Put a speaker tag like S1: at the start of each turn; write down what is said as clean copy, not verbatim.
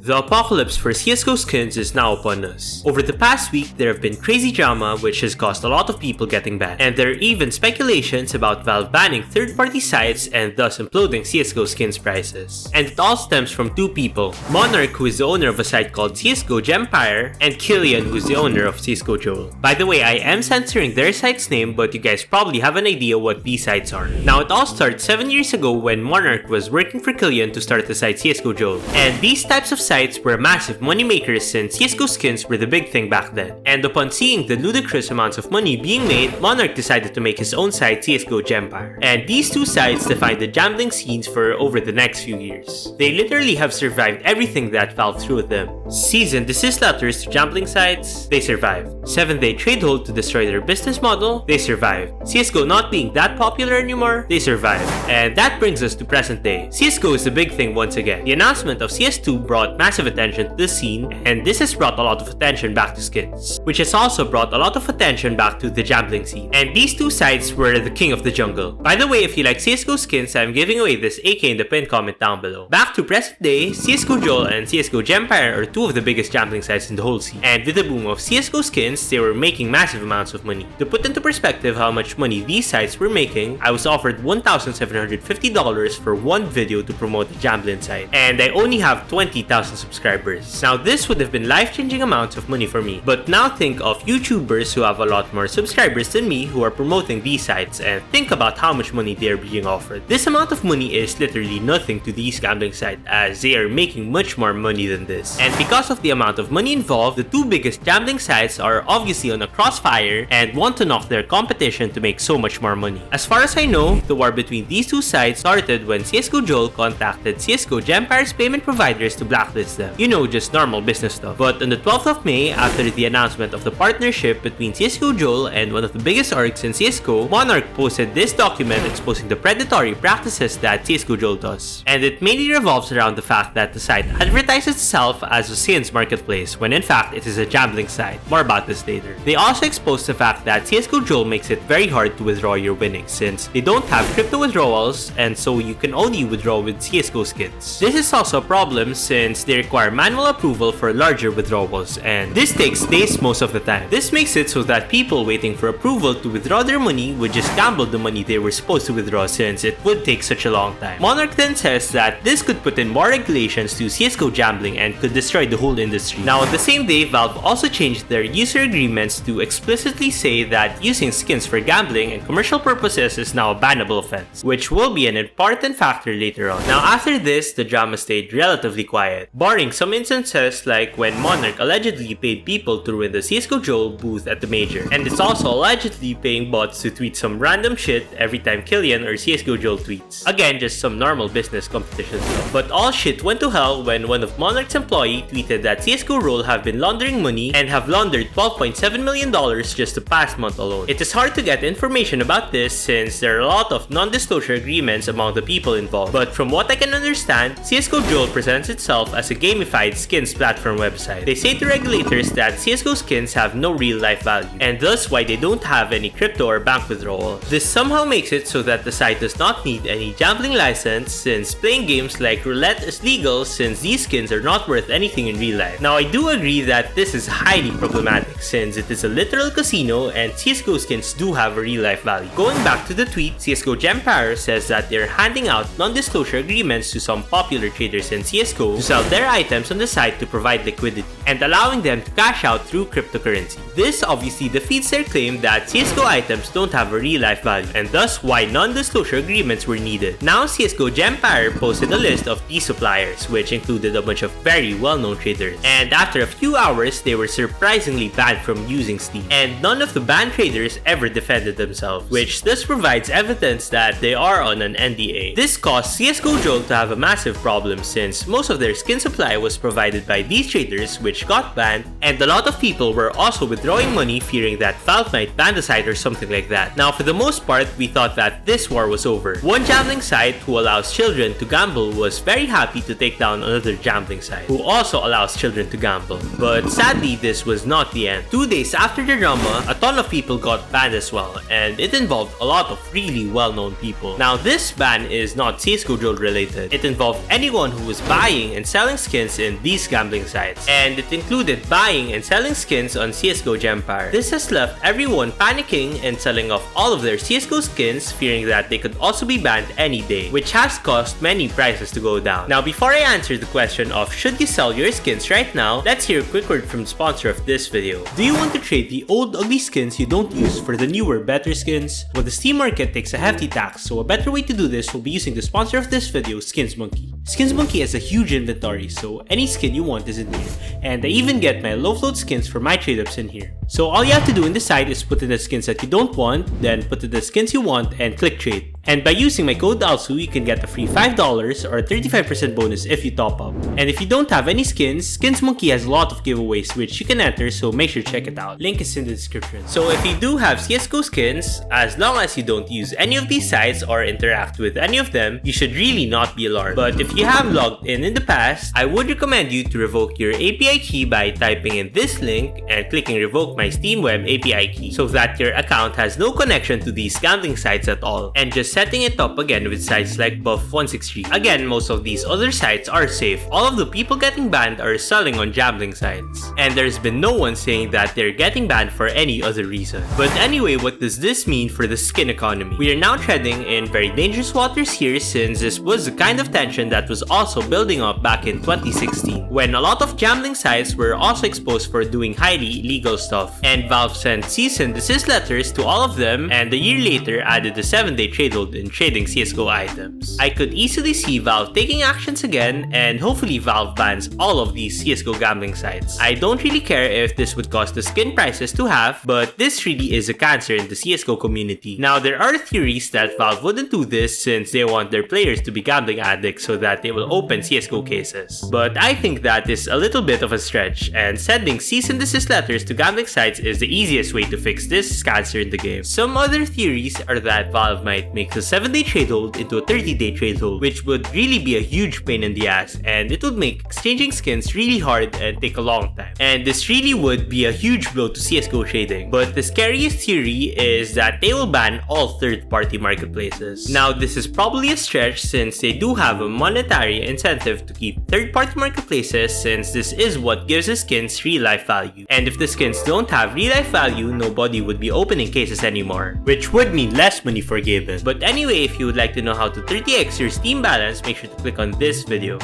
S1: The apocalypse for CSGO Skins is now upon us. Over the past week, there have been crazy drama which has caused a lot of people getting banned, and there are even speculations about Valve banning third-party sites and thus imploding CSGO Skins prices. And it all stems from two people, Monarch, who is the owner of a site called CSGO Gempire, and Killian, who is the owner of CSGO Joel. By the way, I am censoring their site's name, but you guys probably have an idea what these sites are. Now, it all started 7 years ago when Monarch was working for Killian to start the site CSGO Joel. And these types of sites were massive moneymakers since CSGO Skins were the big thing back then. And upon seeing the ludicrous amounts of money being made, Monarch decided to make his own site CSGO Gempire. And these two sites defined the gambling scenes for over the next few years. They literally have survived everything that Valve threw at them. Cease and desist letters to gambling sites, they survived. 7-day trade hold to destroy their business model, they survived. CSGO not being that popular anymore, they survived. And that brings us to present day. CSGO is the big thing once again. The announcement of CS2 brought massive attention to the scene, and this has brought a lot of attention back to skins, which has also brought a lot of attention back to the gambling scene. And these two sites were the king of the jungle. By the way, if you like CSGO Skins, I'm giving away this AK in the pinned comment down below. Back to present day, CSGO Joel and CSGO Gempire are two of the biggest gambling sites in the whole scene. And with the boom of CSGO Skins, they were making massive amounts of money. To put into perspective how much money these sites were making, I was offered $1,750 for one video to promote the gambling site, and I only have 20,000 subscribers. Now, this would have been life-changing amounts of money for me, but now think of YouTubers who have a lot more subscribers than me who are promoting these sites, and think about how much money they are being offered. This amount of money is literally nothing to these gambling sites, as they are making much more money than this. And because of the amount of money involved, the two biggest gambling sites are obviously on a crossfire and want to knock their competition to make so much more money. As far as I know, the war between these two sites started when CSGO Joel contacted CSGO Gempire's payment providers to blacklist them. You know, just normal business stuff. But on the 12th of May, after the announcement of the partnership between CSGO Joel and one of the biggest orgs in CSGO, Monarch posted this document exposing the predatory practices that CSGO Joel does. And it mainly revolves around the fact that the site advertises itself as a skins marketplace when in fact it is a gambling site. More about this later. They also exposed the fact that CSGO Joel makes it very hard to withdraw your winnings since they don't have crypto withdrawals, and so you can only withdraw with CSGO Skins. This is also a problem since they require manual approval for larger withdrawals, and this takes days most of the time. This makes it so that people waiting for approval to withdraw their money would just gamble the money they were supposed to withdraw since it would take such a long time. Monarch then says that this could put in more regulations to CSGO gambling and could destroy the whole industry. Now, on the same day, Valve also changed their user agreements to explicitly say that using skins for gambling and commercial purposes is now a bannable offense, which will be an important factor later on. Now, after this, the drama stayed relatively quiet, barring some instances like when Monarch allegedly paid people to ruin the CSGO Joel booth at the major, and it's also allegedly paying bots to tweet some random shit every time Killian or CSGO Joel tweets. Again, just some normal business competition stuff. But all shit went to hell when one of Monarch's employees tweeted that CSGO Joel have been laundering money and have laundered $12.7 million just the past month alone. It is hard to get information about this since there are a lot of non-disclosure agreements among the people involved, but from what I can understand, CSGO Joel presents itself as a gamified skins platform website. They say to regulators that CSGO Skins have no real-life value, and thus why they don't have any crypto or bank withdrawal. This somehow makes it so that the site does not need any gambling license since playing games like roulette is legal since these skins are not worth anything in real life. Now, I do agree that this is highly problematic since it is a literal casino and CSGO Skins do have a real-life value. Going back to the tweet, CSGO Gempire says that they're handing out non-disclosure agreements to some popular traders in CSGO to sell their items on the site to provide liquidity and allowing them to cash out through cryptocurrency. This obviously defeats their claim that CSGO items don't have a real-life value, and thus why non-disclosure agreements were needed. Now, CSGO Gempire posted a list of these suppliers, which included a bunch of very well-known traders, and after a few hours, they were surprisingly banned from using Steam, and none of the banned traders ever defended themselves, which thus provides evidence that they are on an NDA. This caused CSGO Joel to have a massive problem since most of their skin supply was provided by these traders, which got banned, and a lot of people were also withdrawing money fearing that Valve might ban the site or something like that. Now, for the most part, we thought that this war was over. One gambling site who allows children to gamble was very happy to take down another gambling site who also allows children to gamble. But sadly, this was not the end. 2 days after the drama, a ton of people got banned as well, and it involved a lot of really well-known people. Now, this ban is not CSGO Joel related. It involved anyone who was buying and selling selling skins in these gambling sites, and it included buying and selling skins on CSGO Gempire. This has left everyone panicking and selling off all of their CSGO skins, fearing that they could also be banned any day, which has caused many prices to go down. Now, before I answer the question of should you sell your skins right now, let's hear a quick word from the sponsor of this video. Do you want to trade the old ugly skins you don't use for the newer better skins? Well, the Steam market takes a hefty tax, so a better way to do this will be using the sponsor of this video, SkinsMonkey. SkinsMonkey has a huge inventory, so any skin you want is in here, and I even get my low float skins for my trade-ups in here. So all you have to do in the site is put in the skins that you don't want, then put in the skins you want, and click trade. And by using my code elsu, you can get a free $5 or a 35% bonus if you top up. And if you don't have any skins, SkinsMonkey has a lot of giveaways which you can enter, so make sure to check it out. Link is in the description. So if you do have CSGO skins, as long as you don't use any of these sites or interact with any of them, you should really not be alarmed. But if you have logged in the past, I would recommend you to revoke your API key by typing in this link and clicking revoke my Steam web API key, so that your account has no connection to these gambling sites at all, and just setting it up again with sites like Buff163. Again, most of these other sites are safe. All of the people getting banned are selling on gambling sites, and there's been no one saying that they're getting banned for any other reason. But anyway, what does this mean for the skin economy? We are now treading in very dangerous waters here, since this was the kind of tension that was also building up back in 2016, when a lot of gambling sites were also exposed for doing highly illegal stuff, and Valve sent cease and desist letters to all of them, and a year later added a 7-day trade hold in trading CSGO items. I could easily see Valve taking actions again, and hopefully Valve bans all of these CSGO gambling sites. I don't really care if this would cause the skin prices to halve, but this really is a cancer in the CSGO community. Now, there are theories that Valve wouldn't do this since they want their players to be gambling addicts so that they will open CSGO cases. But I think that is a little bit of a stretch, and sending cease and desist letters to gambling sites is the easiest way to fix this cancer in the game. Some other theories are that Valve might make the 7-day trade hold into a 30-day trade hold, which would really be a huge pain in the ass, and it would make exchanging skins really hard and take a long time. And this really would be a huge blow to CSGO trading. But the scariest theory is that they will ban all third-party marketplaces. Now, this is probably a stretch since they do have a monetary incentive to keep third-party marketplaces, since this is what gives the skins real-life value. And if the skins don't have real-life value, nobody would be opening cases anymore, which would mean less money for Gaben. But anyway, if you would like to know how to 30x your Steam balance, make sure to click on this video.